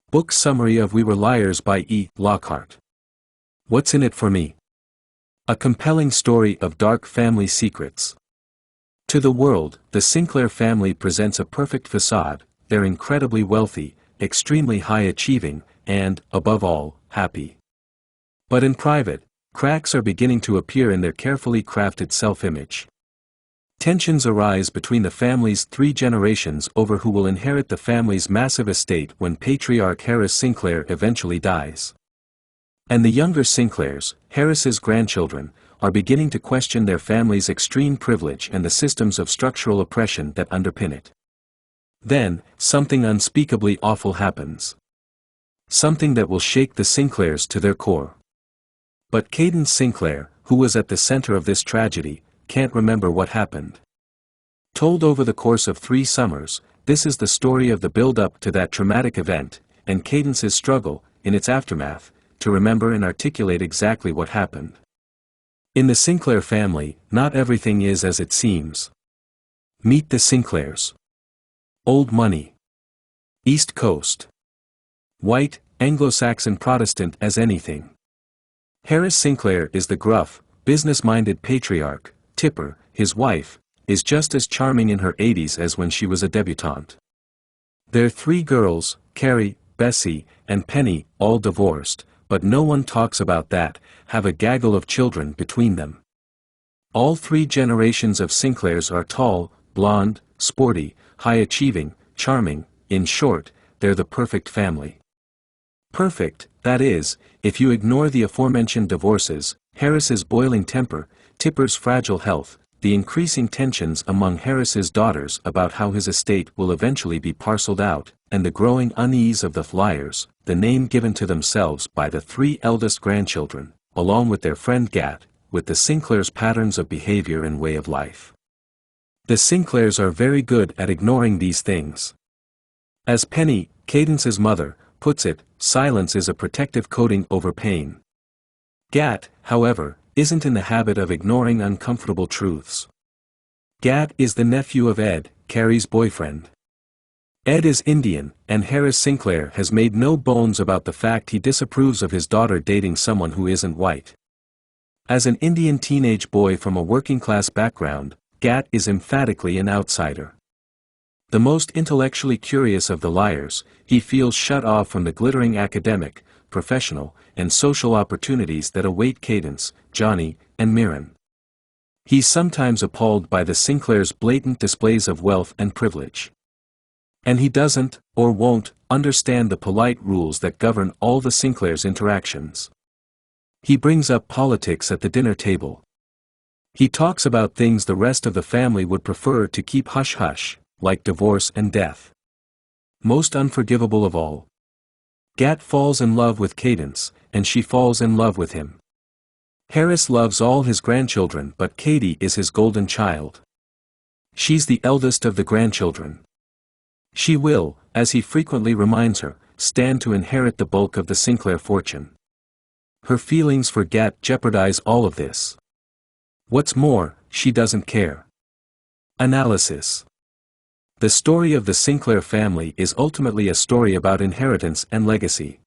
Book summary of We Were Liars by E. Lockhart. What's in it for me? A compelling story of dark family secrets. To the world, the Sinclair family presents a perfect facade. They're incredibly wealthy, extremely high-achieving, and, above all, happy. But in private, cracks are beginning to appear in their carefully crafted self-image. Tensions arise between the family's 3 generations over who will inherit the family's massive estate when patriarch Harris Sinclair eventually dies. And the younger Sinclairs, Harris's grandchildren, are beginning to question their family's extreme privilege and the systems of structural oppression that underpin it. Then, something unspeakably awful happens. Something that will shake the Sinclairs to their core. But Cadence Sinclair, who was at the center of this tragedy, can't remember what happened. Told over the course of 3 summers, this is the story of the build-up to that traumatic event, and Cadence's struggle, in its aftermath, to remember and articulate exactly what happened. In the Sinclair family, not everything is as it seems. Meet the Sinclairs. Old money. East Coast. White, Anglo-Saxon Protestant as anything. Harris Sinclair is the gruff, business-minded patriarch. Tipper, his wife, is just as charming in her 80s as when she was a debutante. Their 3 girls, Carrie, Bessie, and Penny, all divorced, but no one talks about that, have a gaggle of children between them. All 3 generations of Sinclairs are tall, blonde, sporty, high-achieving, charming. In short, they're the perfect family. Perfect, that is, if you ignore the aforementioned divorces, Harris's boiling temper, Tipper's fragile health, the increasing tensions among Harris's daughters about how his estate will eventually be parceled out, and the growing unease of the Liars, the name given to themselves by the 3 eldest grandchildren, along with their friend Gad, with the Sinclairs' patterns of behavior and way of life. The Sinclairs are very good at ignoring these things. As Penny, Cadence's mother, puts it, silence is a protective coating over pain. Gad, however, isn't in the habit of ignoring uncomfortable truths. Gad is the nephew of Ed, Carrie's boyfriend. Ed is Indian, and Harris Sinclair has made no bones about the fact he disapproves of his daughter dating someone who isn't white. As an Indian teenage boy from a working-class background, Gad is emphatically an outsider. The most intellectually curious of the Liars, he feels shut off from the glittering academic, professional, and social opportunities that await Cadence, Johnny, and Mirren. He's sometimes appalled by the Sinclairs' blatant displays of wealth and privilege. And he doesn't, or won't, understand the polite rules that govern all the Sinclairs' interactions. He brings up politics at the dinner table. He talks about things the rest of the family would prefer to keep hush-hush, like divorce and death. Most unforgivable of all. Gad falls in love with Cadence, and she falls in love with him. Harris loves all his grandchildren, but Katie is his golden child. She's the eldest of the grandchildren. She will, as he frequently reminds her, stand to inherit the bulk of the Sinclair fortune. Her feelings for Gad jeopardize all of this. What's more, she doesn't care. Analysis. The story of the Sinclair family is ultimately a story about inheritance and legacy.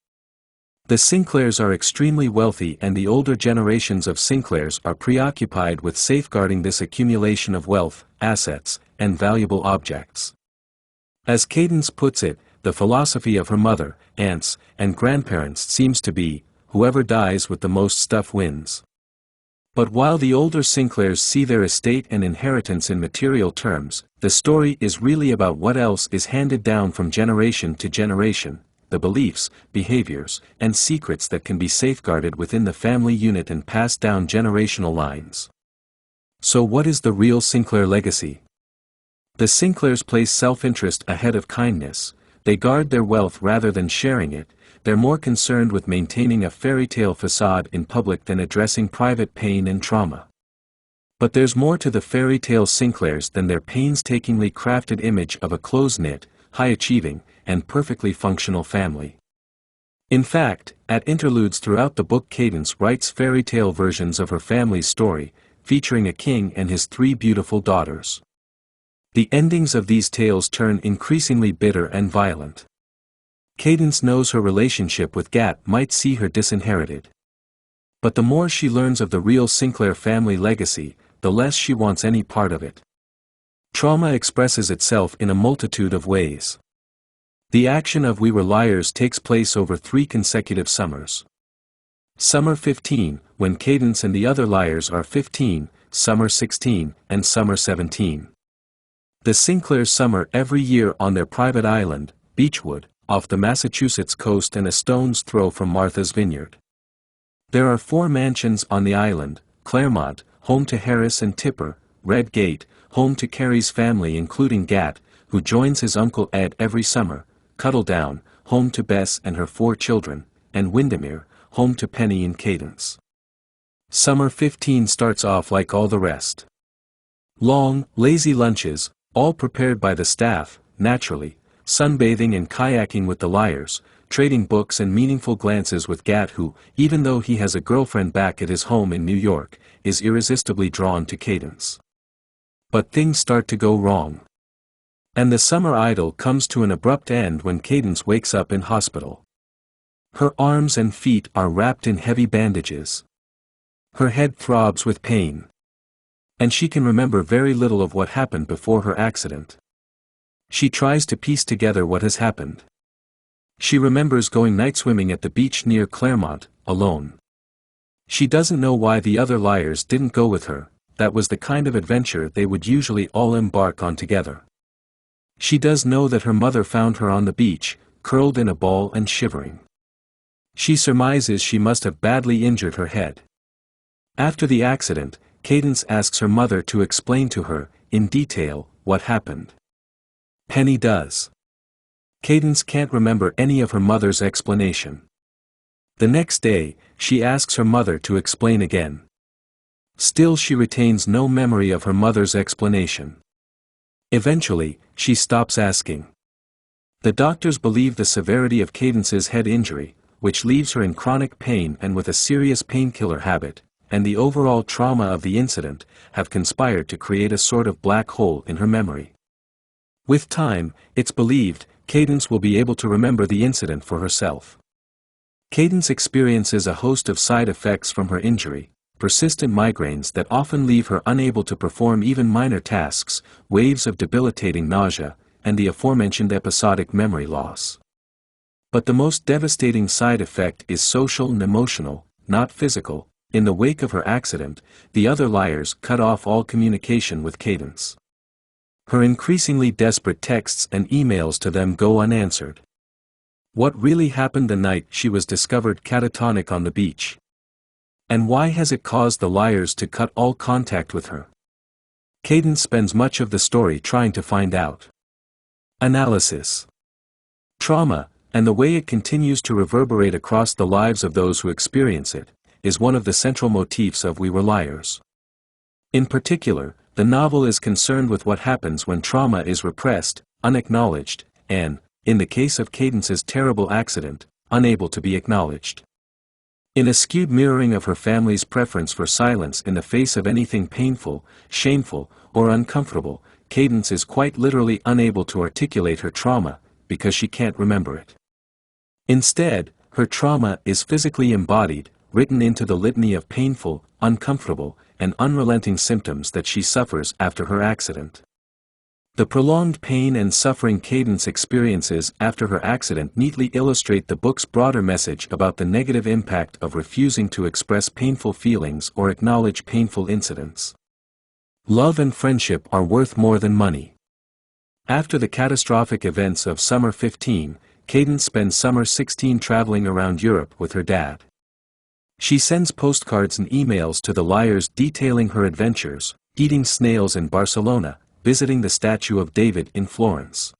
The Sinclairs are extremely wealthy, and the older generations of Sinclairs are preoccupied with safeguarding this accumulation of wealth, assets, and valuable objects. As Cadence puts it, the philosophy of her mother, aunts, and grandparents seems to be, whoever dies with the most stuff wins. But while the older Sinclairs see their estate and inheritance in material terms, the story is really about what else is handed down from generation to generation, the beliefs, behaviors, and secrets that can be safeguarded within the family unit and passed down generational lines. So what is the real Sinclair legacy? The Sinclairs place self-interest ahead of kindness. They guard their wealth rather than sharing it. They're more concerned with maintaining a fairy tale facade in public than addressing private pain and trauma. But there's more to the fairy tale Sinclairs than their painstakingly crafted image of a close-knit, high-achieving, and perfectly functional family. In fact, at interludes throughout the book, Cadence writes fairy tale versions of her family's story, featuring a king and his 3 beautiful daughters. The endings of these tales turn increasingly bitter and violent. Cadence knows her relationship with Gad might see her disinherited. But the more she learns of the real Sinclair family legacy, the less she wants any part of it. Trauma expresses itself in a multitude of ways. The action of We Were Liars takes place over 3 consecutive summers. Summer 15, when Cadence and the other liars are 15, Summer 16, and Summer 17. The Sinclairs summer every year on their private island, Beechwood, off the Massachusetts coast and a stone's throw from Martha's Vineyard. There are 4 mansions on the island: Claremont, home to Harris and Tipper; Red Gate, home to Carey's family including Gad, who joins his uncle Ed every summer; Cuddledown, home to Bess and her 4 children; and Windermere, home to Penny and Cadence. Summer 15 starts off like all the rest. Long, lazy lunches, all prepared by the staff, naturally, sunbathing and kayaking with the liars, trading books and meaningful glances with Gad, who, even though he has a girlfriend back at his home in New York, is irresistibly drawn to Cadence. But things start to go wrong. And the summer idyll comes to an abrupt end when Cadence wakes up in hospital. Her arms and feet are wrapped in heavy bandages. Her head throbs with pain. And she can remember very little of what happened before her accident. She tries to piece together what has happened. She remembers going night swimming at the beach near Claremont, alone. She doesn't know why the other liars didn't go with her. That was the kind of adventure they would usually all embark on together. She does know that her mother found her on the beach, curled in a ball and shivering. She surmises she must have badly injured her head. After the accident, Cadence asks her mother to explain to her, in detail, what happened. Penny does. Cadence can't remember any of her mother's explanation. The next day, she asks her mother to explain again. Still she retains no memory of her mother's explanation. Eventually, she stops asking. The doctors believe the severity of Cadence's head injury, which leaves her in chronic pain and with a serious painkiller habit, and the overall trauma of the incident, have conspired to create a sort of black hole in her memory. With time, it's believed, Cadence will be able to remember the incident for herself. Cadence experiences a host of side effects from her injury: persistent migraines that often leave her unable to perform even minor tasks, waves of debilitating nausea, and the aforementioned episodic memory loss. But the most devastating side effect is social and emotional, not physical. In the wake of her accident, the other liars cut off all communication with Cadence. Her increasingly desperate texts and emails to them go unanswered. What really happened the night she was discovered catatonic on the beach? And why has it caused the liars to cut all contact with her? Cadence spends much of the story trying to find out. Analysis. Trauma, and the way it continues to reverberate across the lives of those who experience it, is one of the central motifs of We Were Liars. In particular, the novel is concerned with what happens when trauma is repressed, unacknowledged, and, in the case of Cadence's terrible accident, unable to be acknowledged. In a skewed mirroring of her family's preference for silence in the face of anything painful, shameful, or uncomfortable, Cadence is quite literally unable to articulate her trauma, because she can't remember it. Instead, her trauma is physically embodied, written into the litany of painful, uncomfortable, and unrelenting symptoms that she suffers after her accident. The prolonged pain and suffering Cadence experiences after her accident neatly illustrate the book's broader message about the negative impact of refusing to express painful feelings or acknowledge painful incidents. Love and friendship are worth more than money. After the catastrophic events of Summer 15, Cadence spends Summer 16 traveling around Europe with her dad. She sends postcards and emails to the liars detailing her adventures, eating snails in Barcelona, visiting the statue of David in Florence.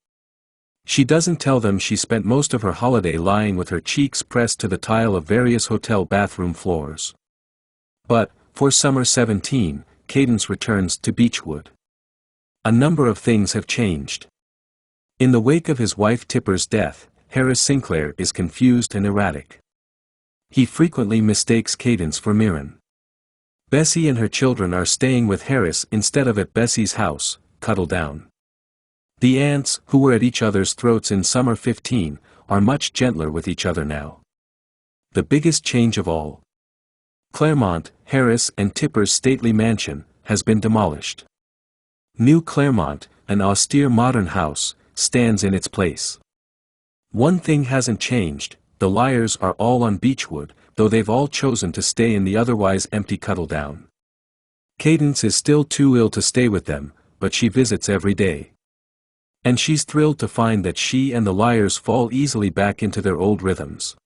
She doesn't tell them she spent most of her holiday lying with her cheeks pressed to the tile of various hotel bathroom floors. But, for Summer 17, Cadence returns to Beechwood. A number of things have changed. In the wake of his wife Tipper's death, Harris Sinclair is confused and erratic. He frequently mistakes Cadence for Mirren. Bessie and her children are staying with Harris instead of at Bessie's house, Cuddledown. The aunts, who were at each other's throats in Summer 15, are much gentler with each other now. The biggest change of all. Claremont, Harris and Tipper's stately mansion, has been demolished. New Claremont, an austere modern house, stands in its place. One thing hasn't changed, the Lyres are all on Beechwood, though they've all chosen to stay in the otherwise empty Cuddledown. Cadence is still too ill to stay with them, but she visits every day. And she's thrilled to find that she and the Lyres fall easily back into their old rhythms.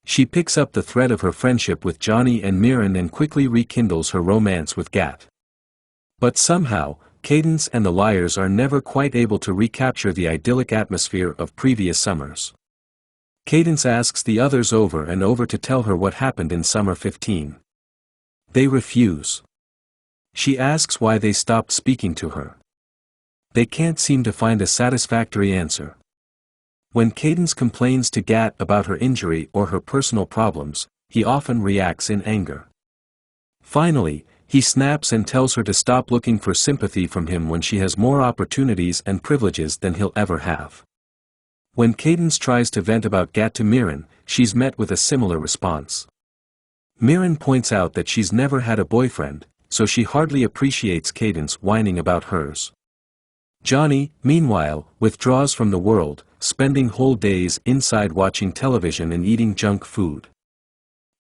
She picks up the thread of her friendship with Johnny and Mirren and quickly rekindles her romance with Gat. But somehow, Cadence and the Lyres are never quite able to recapture the idyllic atmosphere of previous summers. Cadence asks the others over and over to tell her what happened in summer 15. They refuse. She asks why they stopped speaking to her. They can't seem to find a satisfactory answer. When Cadence complains to Gat about her injury or her personal problems, he often reacts in anger. Finally, he snaps and tells her to stop looking for sympathy from him when she has more opportunities and privileges than he'll ever have. When Cadence tries to vent about Gat to Mirren, she's met with a similar response. Mirren points out that she's never had a boyfriend, so she hardly appreciates Cadence whining about hers. Johnny, meanwhile, withdraws from the world, spending whole days inside watching television and eating junk food.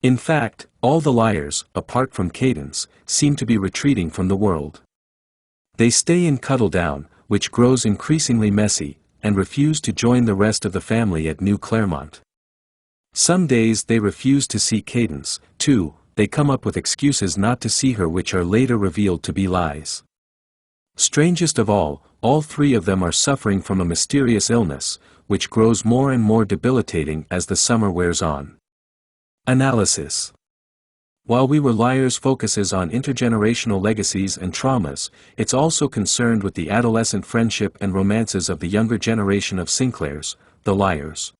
In fact, all the Lyres, apart from Cadence, seem to be retreating from the world. They stay in Cuddledown, which grows increasingly messy, and refuse to join the rest of the family at New Claremont. Some days they refuse to see Cadence, too. They come up with excuses not to see her which are later revealed to be lies. Strangest of all three of them are suffering from a mysterious illness, which grows more and more debilitating as the summer wears on. Analysis. While We Were Liars focuses on intergenerational legacies and traumas, it's also concerned with the adolescent friendship and romances of the younger generation of Sinclairs, the Lyres.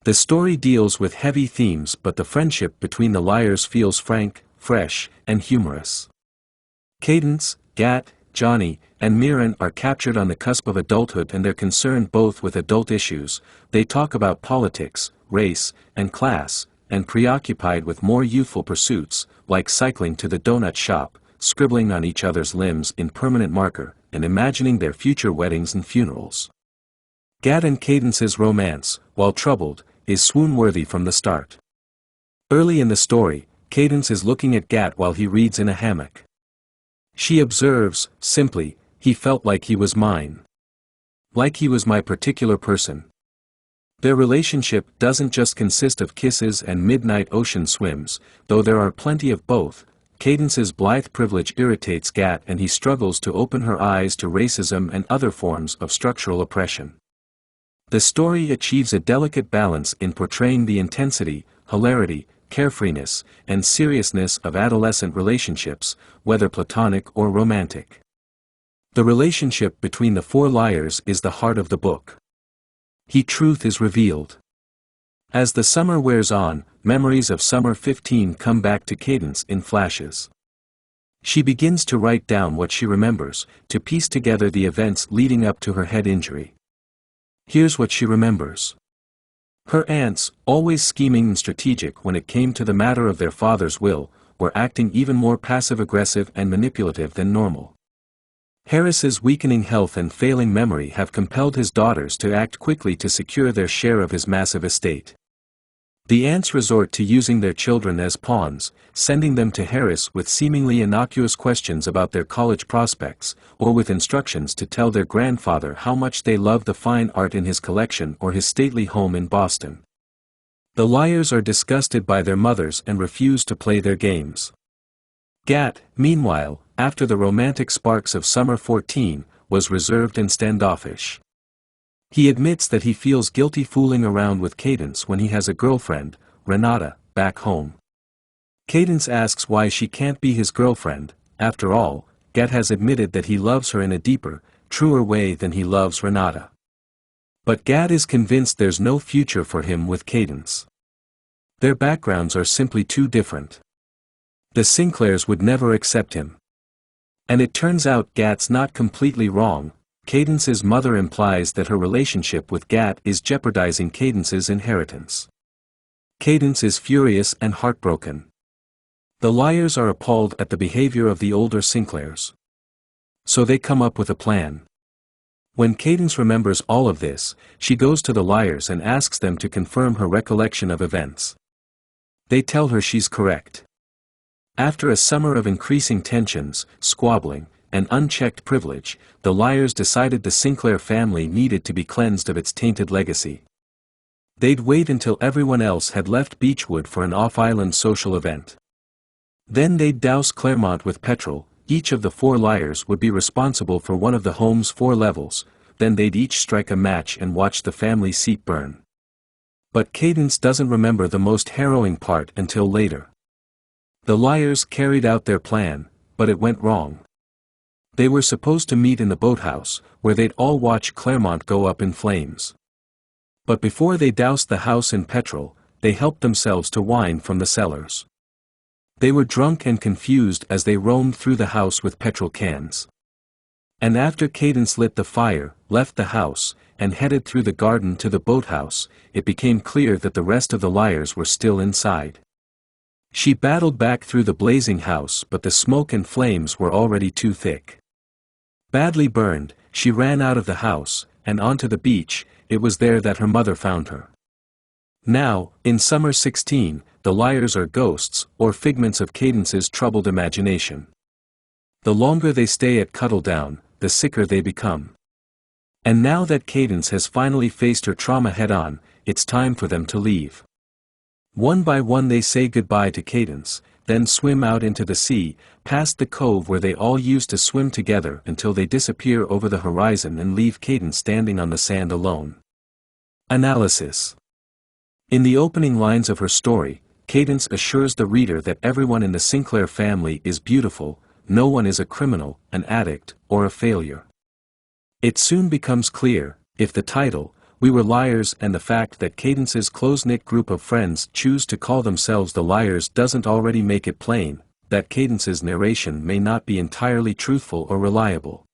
The story deals with heavy themes, but the friendship between the Lyres feels frank, fresh, and humorous. Cadence, Gat, Johnny, and Mirren are captured on the cusp of adulthood and they're concerned both with adult issues. They talk about politics, race, and class, and preoccupied with more youthful pursuits, like cycling to the donut shop, scribbling on each other's limbs in permanent marker, and imagining their future weddings and funerals. Gad and Cadence's romance, while troubled, is swoon-worthy from the start. Early in the story, Cadence is looking at Gat while he reads in a hammock. She observes, simply, "He felt like he was mine. Like he was my particular person." Their relationship doesn't just consist of kisses and midnight ocean swims, though there are plenty of both. Cadence's blithe privilege irritates Gat and he struggles to open her eyes to racism and other forms of structural oppression. The story achieves a delicate balance in portraying the intensity, hilarity, carefreeness, and seriousness of adolescent relationships, whether platonic or romantic. The relationship between the four Lyres is the heart of the book. Truth is revealed. As the summer wears on, memories of summer 15 come back to Cadence in flashes. She begins to write down what she remembers, to piece together the events leading up to her head injury. Here's what she remembers. Her aunts, always scheming and strategic when it came to the matter of their father's will, were acting even more passive-aggressive and manipulative than normal. Harris's weakening health and failing memory have compelled his daughters to act quickly to secure their share of his massive estate. The aunts resort to using their children as pawns, sending them to Harris with seemingly innocuous questions about their college prospects, or with instructions to tell their grandfather how much they love the fine art in his collection or his stately home in Boston. The Lyres are disgusted by their mothers and refuse to play their games. Gat, meanwhile, after the romantic sparks of summer 14, was reserved and standoffish. He admits that he feels guilty fooling around with Cadence when he has a girlfriend, Renata, back home. Cadence asks why she can't be his girlfriend. After all, Gat has admitted that he loves her in a deeper, truer way than he loves Renata. But Gat is convinced there's no future for him with Cadence. Their backgrounds are simply too different. The Sinclairs would never accept him. And it turns out Gat's not completely wrong. Cadence's mother implies that her relationship with Gad is jeopardizing Cadence's inheritance. Cadence is furious and heartbroken. The liars are appalled at the behavior of the older Sinclairs. So they come up with a plan. When Cadence remembers all of this, she goes to the liars and asks them to confirm her recollection of events. They tell her she's correct. After a summer of increasing tensions, squabbling, and unchecked privilege, the liars decided the Sinclair family needed to be cleansed of its tainted legacy. They'd wait until everyone else had left Beechwood for an off-island social event. Then they'd douse Claremont with petrol. Each of the 4 liars would be responsible for one of the home's 4 levels, then they'd each strike a match and watch the family seat burn. But Cadence doesn't remember the most harrowing part until later. The liars carried out their plan, but it went wrong. They were supposed to meet in the boathouse, where they'd all watch Claremont go up in flames. But before they doused the house in petrol, they helped themselves to wine from the cellars. They were drunk and confused as they roamed through the house with petrol cans. And after Cadence lit the fire, left the house, and headed through the garden to the boathouse, it became clear that the rest of the liars were still inside. She battled back through the blazing house, but the smoke and flames were already too thick. Badly burned, she ran out of the house, and onto the beach. It was there that her mother found her. Now, in summer 16, the liars are ghosts, or figments of Cadence's troubled imagination. The longer they stay at Cuddledown, the sicker they become. And now that Cadence has finally faced her trauma head-on, it's time for them to leave. One by one they say goodbye to Cadence, then swim out into the sea, past the cove where they all used to swim together until they disappear over the horizon and leave Cadence standing on the sand alone. Analysis. In the opening lines of her story, Cadence assures the reader that everyone in the Sinclair family is beautiful, no one is a criminal, an addict, or a failure. It soon becomes clear, if the title, We Were Liars, and the fact that Cadence's close-knit group of friends choose to call themselves the liars doesn't already make it plain, that Cadence's narration may not be entirely truthful or reliable.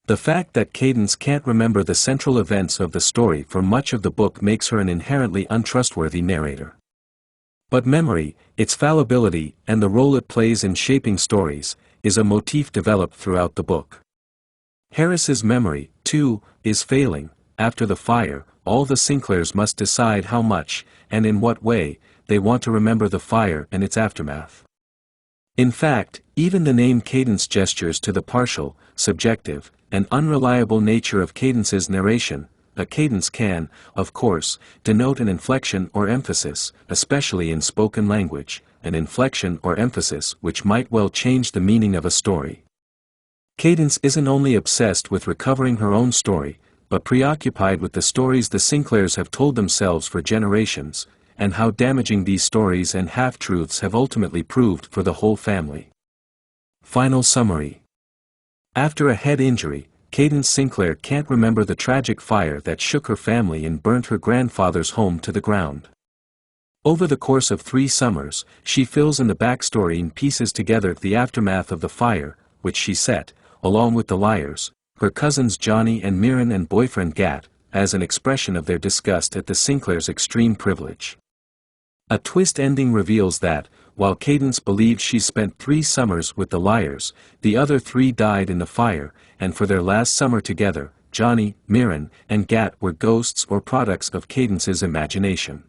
The fact that Cadence can't remember the central events of the story for much of the book makes her an inherently untrustworthy narrator. But memory, its fallibility, and the role it plays in shaping stories, is a motif developed throughout the book. Harris's memory, too, is failing. After the fire, all the Sinclairs must decide how much, and in what way, they want to remember the fire and its aftermath. In fact, even the name Cadence gestures to the partial, subjective, and unreliable nature of Cadence's narration. A cadence can, of course, denote an inflection or emphasis, especially in spoken language, an inflection or emphasis which might well change the meaning of a story. Cadence isn't only obsessed with recovering her own story, but preoccupied with the stories the Sinclairs have told themselves for generations, and how damaging these stories and half-truths have ultimately proved for the whole family. Final summary. After a head injury, Cadence Sinclair can't remember the tragic fire that shook her family and burnt her grandfather's home to the ground. Over the course of 3 summers, she fills in the backstory and pieces together the aftermath of the fire, which she set, along with the liars, her cousins Johnny and Mirren and boyfriend Gad, as an expression of their disgust at the Sinclairs' extreme privilege. A twist ending reveals that, while Cadence believes she spent 3 summers with the liars, the other 3 died in the fire, and for their last summer together, Johnny, Mirren, and Gad were ghosts or products of Cadence's imagination.